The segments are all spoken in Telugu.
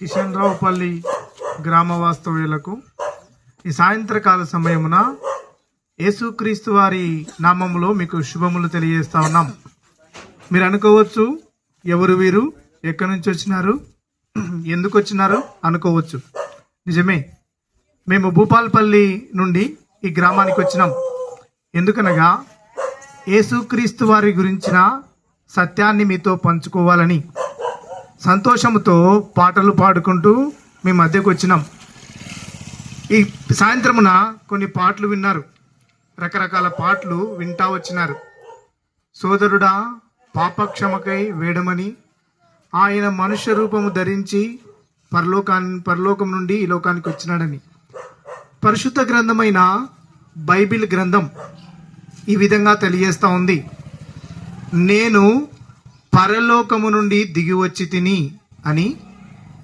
కిషన్ రావుపల్లి గ్రామ వాస్తవ్యులకు ఈ సాయంత్రకాల సమయమున యేసుక్రీస్తు వారి నామములో మీకు శుభములు తెలియజేస్తా ఉన్నాం. మీరు అనుకోవచ్చు, ఎవరు వీరు, ఎక్కడి నుంచి వచ్చినారు, ఎందుకు వచ్చినారు అనుకోవచ్చు. నిజమే, మేము భూపాలపల్లి నుండి ఈ గ్రామానికి వచ్చినాం. ఎందుకనగా యేసుక్రీస్తు వారి గురించిన సత్యాన్ని మీతో పంచుకోవాలని సంతోషంతో పాటలు పాడుకుంటూ మీ మధ్యకు వచ్చినాం. ఈ సాయంత్రమున కొన్ని పాటలు విన్నారు, రకరకాల పాటలు వింటా వచ్చినారు. సోదరుడా పాపక్షమకై వేడమని, ఆయన మనుష్య రూపము ధరించి పరలోకం నుండి ఈ లోకానికి వచ్చినాడని. పరిశుద్ధ గ్రంథమైన బైబిల్ గ్రంథం ఈ విధంగా తెలియజేస్తూ ఉంది, నేను పరలోకము నుండి దిగి వచ్చి తిని అని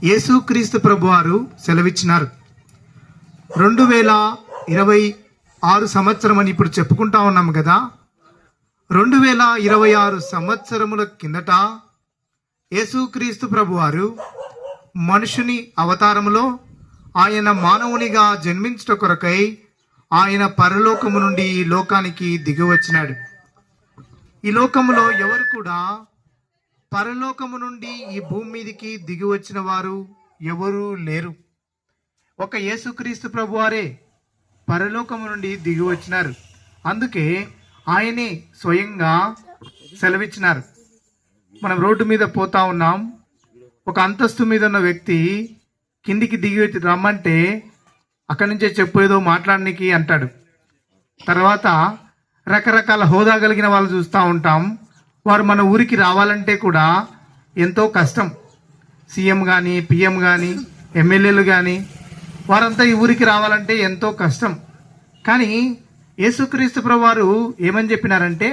యేసుక్రీస్తు ప్రభువారు సెలవిచ్చినారు. 2026 సంవత్సరం అని ఇప్పుడు చెప్పుకుంటా ఉన్నాము కదా. 2026 సంవత్సరముల కిందట యేసుక్రీస్తు ప్రభువారు మనుషుని అవతారములో ఆయన మానవునిగా జన్మించుట కొరకై ఆయన పరలోకము నుండి ఈ లోకానికి దిగి వచ్చినాడు. ఈ లోకములో ఎవరు కూడా పరలోకము నుండి ఈ భూమి మీదకి దిగి వచ్చిన వారు ఎవరు లేరు. ఒక యేసుక్రీస్తు ప్రభువారే పరలోకము నుండి దిగి వచ్చినారు. అందుకే ఆయనే స్వయంగా సెలవిచ్చినారు. మనం రోడ్డు మీద పోతా ఉన్నాం, ఒక అంతస్తు మీద ఉన్న వ్యక్తి కిందికి దిగి రమ్మంటే అక్కడి నుంచే చెప్పు ఏదో మాట్లాడడానికి అంటాడు. తర్వాత రకరకాల హోదా కలిగిన వాళ్ళు చూస్తూ ఉంటాం, వారు మన ఊరికి రావాలంటే కూడా ఎంతో కష్టం. సీఎం కానీ, పిఎం కానీ, ఎమ్మెల్యేలు కానీ, వారంతా ఈ ఊరికి రావాలంటే ఎంతో కష్టం. కానీ యేసుక్రీస్తు ప్రభువారు ఏమని చెప్పినారంటే,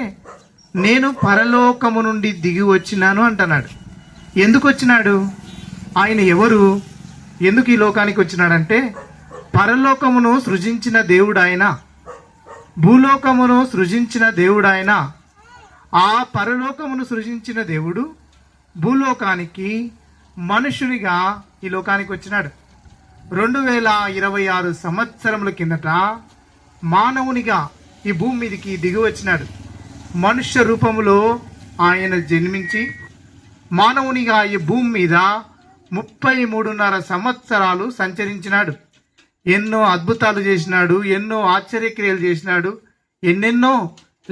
నేను పరలోకము నుండి దిగి వచ్చినాను అంటున్నాడు. ఎందుకు వచ్చినాడు? ఆయన ఎవరు, ఎందుకు ఈ లోకానికి వచ్చినాడంటే, పరలోకమును సృజించిన దేవుడు ఆయన, భూలోకమును సృజించిన దేవుడు ఆయన. ఆ పరలోకమును సృజించిన దేవుడు భూలోకానికి మనుషునిగా ఈ లోకానికి వచ్చినాడు. 2026 సంవత్సరముల కిందట మానవునిగా ఈ భూమి మీదకి దిగి వచ్చినాడు. మనుష్య రూపములో ఆయన జన్మించి మానవునిగా ఈ భూమి మీద 33.5 సంవత్సరాలు సంచరించినాడు. ఎన్నో అద్భుతాలు చేసినాడు, ఎన్నో ఆశ్చర్యక్రియలు చేసినాడు, ఎన్నెన్నో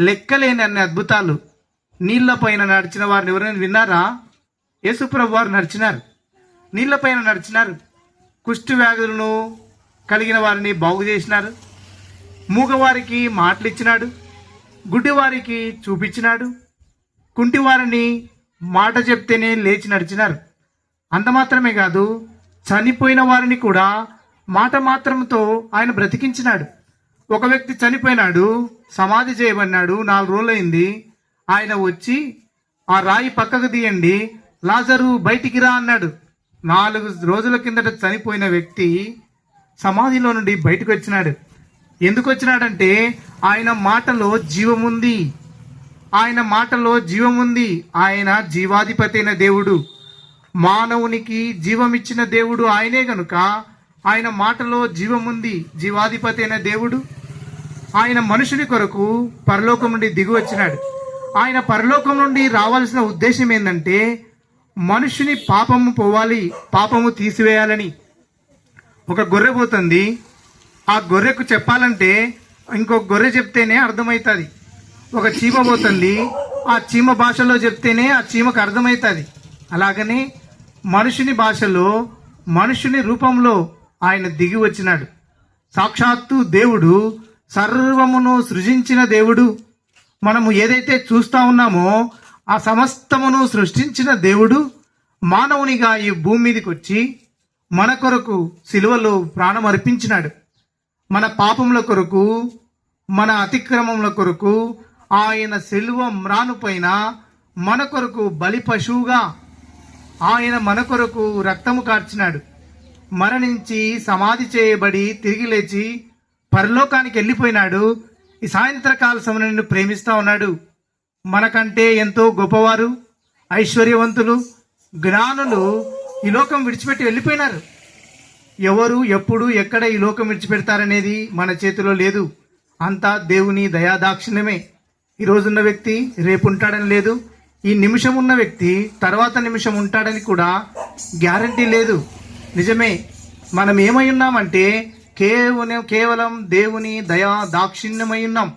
లెక్కలేని అన్ని అద్భుతాలు. నీళ్లపైన నడిచిన వారిని ఎవరైనా విన్నారా? యేసుప్రభు వారు నడిచినారు, నీళ్లపైన నడిచినారు. కుష్టు వ్యాధులను కలిగిన వారిని బాగు చేసినారు, మూగవారికి మాటలు ఇచ్చినాడు, గుడ్డివారికి చూపించినాడు, కుంటివారిని మాట చెప్తేనే లేచి నడిచినారు. అంత మాత్రమే కాదు, చనిపోయిన వారిని కూడా మాట మాత్రంతో ఆయన బ్రతికించినాడు. ఒక వ్యక్తి చనిపోయినాడు, సమాధి చేయబడినాడు, 4 రోజులైంది. ఆయన వచ్చి ఆ రాయి పక్కకు తీయండి, లాజరు బయటికి రా అన్నాడు. 4 రోజుల కిందట చనిపోయిన వ్యక్తి సమాధిలో నుండి బయటకు వచ్చినాడు. ఎందుకు వచ్చినాడంటే ఆయన మాటలో జీవముంది, ఆయన మాటలో జీవముంది. ఆయన జీవాధిపతి అయిన దేవుడు, మానవునికి జీవమిచ్చిన దేవుడు ఆయనే గనుక ఆయన మాటలో జీవముంది. జీవాధిపతి అయిన దేవుడు ఆయన మనుషుని కొరకు పరలోకం నుండి దిగి వచ్చినాడు. ఆయన పరలోకం నుండి రావాల్సిన ఉద్దేశం ఏంటంటే, మనుషుని పాపము పోవాలి, పాపము తీసివేయాలని. ఒక గొర్రె పోతుంది, ఆ గొర్రెకు చెప్పాలంటే ఇంకొక గొర్రె చెప్తేనే అర్థమవుతుంది. ఒక చీమ పోతుంది, ఆ చీమ భాషలో చెప్తేనే ఆ చీమకు అర్థమవుతుంది. అలాగనే మనుషుని భాషలో, మనుషుని రూపంలో ఆయన దిగి వచ్చినాడు. సాక్షాత్తు దేవుడు, సర్వమును సృజించిన దేవుడు. మనము ఏదైతే చూస్తూ ఉన్నామో ఆ సమస్తమును సృష్టించిన దేవుడు మానవునిగా ఈ భూమి మీదకి వచ్చి మన కొరకు సిలువలో ప్రాణం అర్పించినాడు. మన పాపముల కొరకు, మన అతిక్రమముల కొరకు ఆయన సిలువ మ్రాను పైన మన కొరకు బలి పశువుగా ఆయన మన కొరకు రక్తము కార్చినాడు. మరణించి సమాధి చేయబడి తిరిగి లేచి పరలోకానికి వెళ్ళిపోయినాడు. ఈ సాయంత్రకాల సమయంలో నిన్ను ప్రేమిస్తా ఉన్నాడు. మనకంటే ఎంతో గొప్పవారు, ఐశ్వర్యవంతులు, జ్ఞానులు ఈ లోకం విడిచిపెట్టి వెళ్ళిపోయినారు. ఎవరు ఎప్పుడు ఎక్కడ ఈ లోకం విడిచిపెడతారనేది మన చేతిలో లేదు. అంతా దేవుని దయాదాక్షిణ్యమే. ఈ రోజున్న వ్యక్తి రేపు ఉంటాడని లేదు. ఈ నిమిషం ఉన్న వ్యక్తి తర్వాత నిమిషం ఉంటాడని కూడా గ్యారంటీ లేదు. నిజమే, మనం ఏమై ఉన్నామంటే కేవలం దేవుని దయా దాక్షిణ్యమై ఉన్నాం.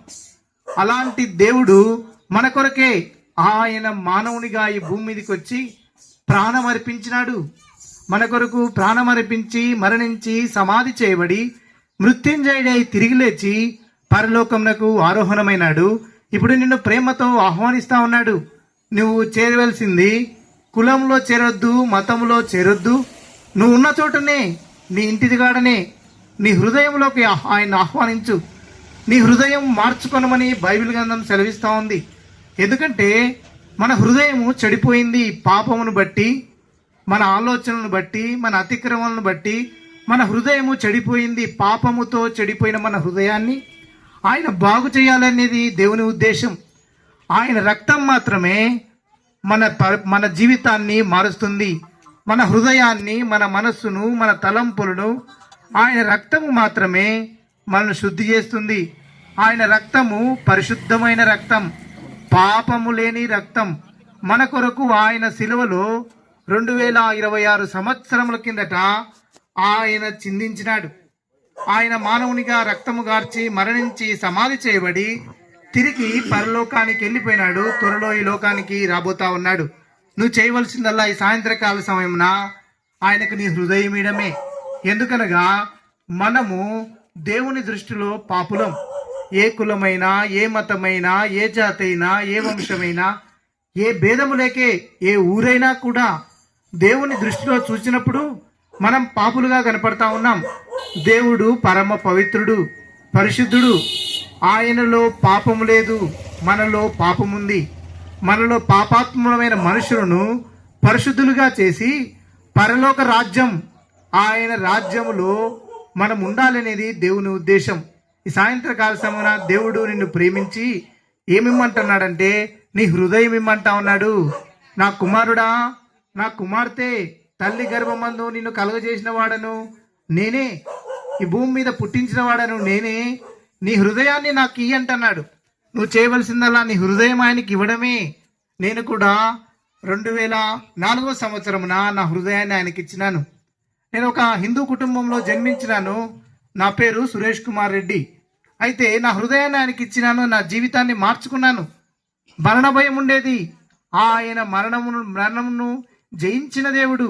అలాంటి దేవుడు మన కొరకే ఆయన మానవునిగా ఈ భూమి మీదకి వచ్చి ప్రాణం అర్పించినాడు. మన కొరకు ప్రాణం అర్పించి మరణించి సమాధి చేయబడి మృత్యుంజయుడై తిరిగి లేచి పరలోకమునకు ఆరోహణమైనాడు. ఇప్పుడు నిన్ను ప్రేమతో ఆహ్వానిస్తా ఉన్నాడు. నువ్వు చేరవలసింది కులంలో చేరొద్దు, మతంలో చేరొద్దు. నువ్వు ఉన్న చోటనే, నీ ఇంటిదిగాడనే నీ హృదయంలోకి ఆయన ఆహ్వానించు. నీ హృదయం మార్చుకొనమని బైబిల్ గ్రంథం సెలవిస్తూ ఉంది. ఎందుకంటే మన హృదయము చెడిపోయింది. పాపమును బట్టి, మన ఆలోచనలను బట్టి, మన అతిక్రమలను బట్టి మన హృదయము చెడిపోయింది. పాపముతో చెడిపోయిన మన హృదయాన్ని ఆయన బాగు చేయాలనేది దేవుని ఉద్దేశం. ఆయన రక్తం మాత్రమే మన జీవితాన్ని మారుస్తుంది. మన హృదయాన్ని, మన మనస్సును, మన తలంపులను ఆయన రక్తము మాత్రమే మనల్ని శుద్ధి చేస్తుంది. ఆయన రక్తము పరిశుద్ధమైన రక్తం, పాపము లేని రక్తం. మన కొరకు ఆయన సిలువలో 2026 సంవత్సరముల కిందట ఆయన చిందించినాడు. ఆయన మానవునిగా రక్తము గార్చి మరణించి సమాధి చేయబడి తిరిగి పరలోకానికి వెళ్ళిపోయినాడు. త్వరలో ఈ లోకానికి రాబోతా ఉన్నాడు. నువ్వు చేయవలసిందల్లా ఈ సాయంత్రకాల సమయమున ఆయనకు నీ హృదయం ఇడమే. ఎందుకనగా మనము దేవుని దృష్టిలో పాపులం. ఏ కులమైనా, ఏ మతమైనా, ఏ జాతైనా, ఏ వంశమైనా, ఏ భేదము లేకే ఏ ఊరైనా కూడా దేవుని దృష్టిలో చూసినప్పుడు మనం పాపులుగా కనపడతా ఉన్నాం. దేవుడు పరమ పవిత్రుడు, పరిశుద్ధుడు. ఆయనలో పాపము లేదు, మనలో పాపముంది. మనలో పాపాత్ములమైన మనుషులను పరిశుద్ధులుగా చేసి పరలోక రాజ్యం, ఆయన రాజ్యములో మనం ఉండాలనేది దేవుని ఉద్దేశం. ఈ సాయంత్రకాల సమయన దేవుడు నిన్ను ప్రేమించి ఏమిమ్మంటున్నాడంటే నీ హృదయం ఇమ్మంటా ఉన్నాడు. నా కుమారుడా, నా కుమార్తె, తల్లి గర్భమందు నిన్ను కలుగజేసిన వాడను నేనే, ఈ భూమి మీద పుట్టించిన వాడను నేనే. నీ హృదయాన్ని నాకు ఇయ్యి అంటున్నాడు. నువ్వు చేయవలసిందల్లా నీ హృదయం ఆయనకి ఇవ్వడమే. నేను కూడా 2004 సంవత్సరమున నా హృదయాన్ని ఆయనకి ఇచ్చినాను. నేను ఒక హిందూ కుటుంబంలో జన్మించినాను. నా పేరు సురేష్ కుమార్ రెడ్డి. అయితే నా హృదయాన్ని ఆయనకి ఇచ్చినాను. నా జీవితాన్ని మార్చుకున్నాను. మరణ భయం ఉండేది. ఆయన మరణమును జయించిన దేవుడు.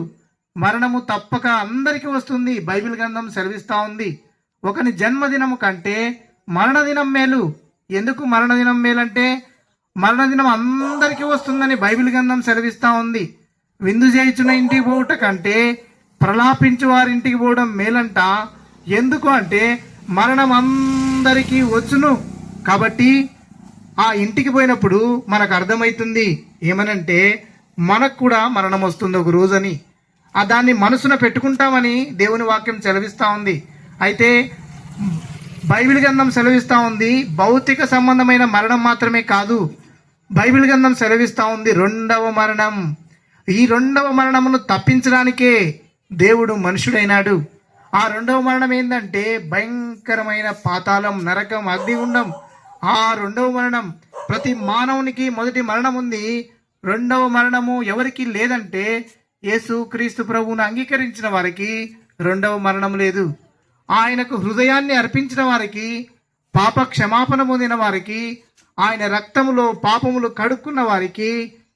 మరణము తప్పక అందరికీ వస్తుంది. బైబిల్ గ్రంథం సెలవిస్తూ ఉంది. ఒకని జన్మదినము కంటే మరణదినం మేలు. ఎందుకు మరణదినం మేలంటే మరణదినం అందరికీ వస్తుందని బైబిల్ గ్రంథం సెలవిస్తూ ఉంది. విందు చేయుచున్న ఇంటికి పోవుట కంటే ప్రలాపించు వారింటికి పోవడం మేలంట. ఎందుకు అంటే మరణం అందరికీ వచ్చును. కాబట్టి ఆ ఇంటికి పోయినప్పుడు మనకు అర్థమవుతుంది ఏమనంటే మనకు కూడా మరణం వస్తుంది ఒక రోజని. దాన్ని మనసున పెట్టుకుంటామని దేవుని వాక్యం సెలవిస్తూ ఉంది. అయితే బైబిల్ గ్రంథం సెలవిస్తూ ఉంది భౌతిక సంబంధమైన మరణం మాత్రమే కాదు. బైబిల్ గ్రంథం సెలవిస్తూ ఉంది రెండవ మరణం. ఈ రెండవ మరణమును తప్పించడానికే దేవుడు మనుషుడైనాడు. ఆ రెండవ మరణం ఏంటంటే భయంకరమైన పాతాళం, నరకం, అగ్నిగుండం. ఆ రెండవ మరణం ప్రతి మానవునికి మొదటి మరణం ఉంది. రెండవ మరణము ఎవరికి లేదంటే యేసు క్రీస్తు ప్రభువును అంగీకరించిన వారికి రెండవ మరణం లేదు. ఆయనకు హృదయాన్ని అర్పించిన వారికి, పాప క్షమాపణ పొందిన వారికి, ఆయన రక్తములో పాపములు కడుక్కున్న వారికి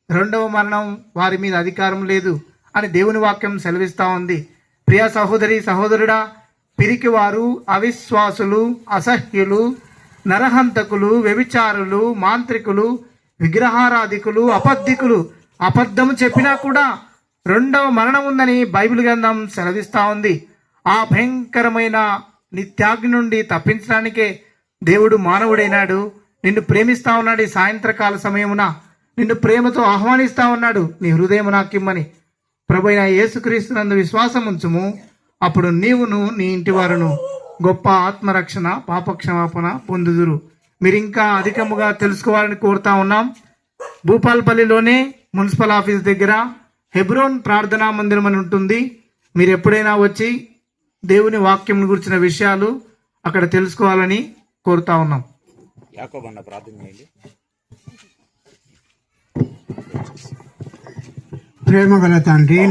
రెండవ మరణం వారి మీద అధికారం లేదు అని దేవుని వాక్యం సెలవిస్తూ ఉంది. ప్రియ సహోదరి సహోదరుడా, పిరికివారు, అవిశ్వాసులు, అసహ్యులు, నరహంతకులు, వ్యభిచారులు, మాంత్రికులు, విగ్రహారాధికులు, అబద్ధికులు అబద్ధము చెప్పినా కూడా రెండవ మరణం ఉందని బైబిల్ గ్రంథం సెలవిస్తూ ఉంది. ఆ భయంకరమైన నిత్యాగ్ని నుండి తప్పించడానికే దేవుడు మానవుడైనాడు. నిన్ను ప్రేమిస్తా ఉన్నాడు. ఈ సాయంత్రకాల సమయమున నిన్ను ప్రేమతో ఆహ్వానిస్తా ఉన్నాడు. నీ హృదయం నాకిమ్మని. ప్రభు అయిన యేసుక్రీస్తునందు విశ్వాసం ఉంచుము. అప్పుడు నీవును నీ ఇంటి వారును గొప్ప ఆత్మరక్షణ, పాపక్షమాపణ పొందుదురు. మీరు ఇంకా అధికముగా తెలుసుకోవాలని కోరుతా ఉన్నాం. భూపాలపల్లిలోనే మున్సిపల్ ఆఫీస్ దగ్గర హెబ్రోన్ ప్రార్థనా మందిరం అని ఉంటుంది. మీరు ఎప్పుడైనా వచ్చి దేవుని వాక్యం గురించిన విషయాలు అక్కడ తెలుసుకోవాలని కోరుతా ఉన్నాం. ప్రేమ గల తండ్రి,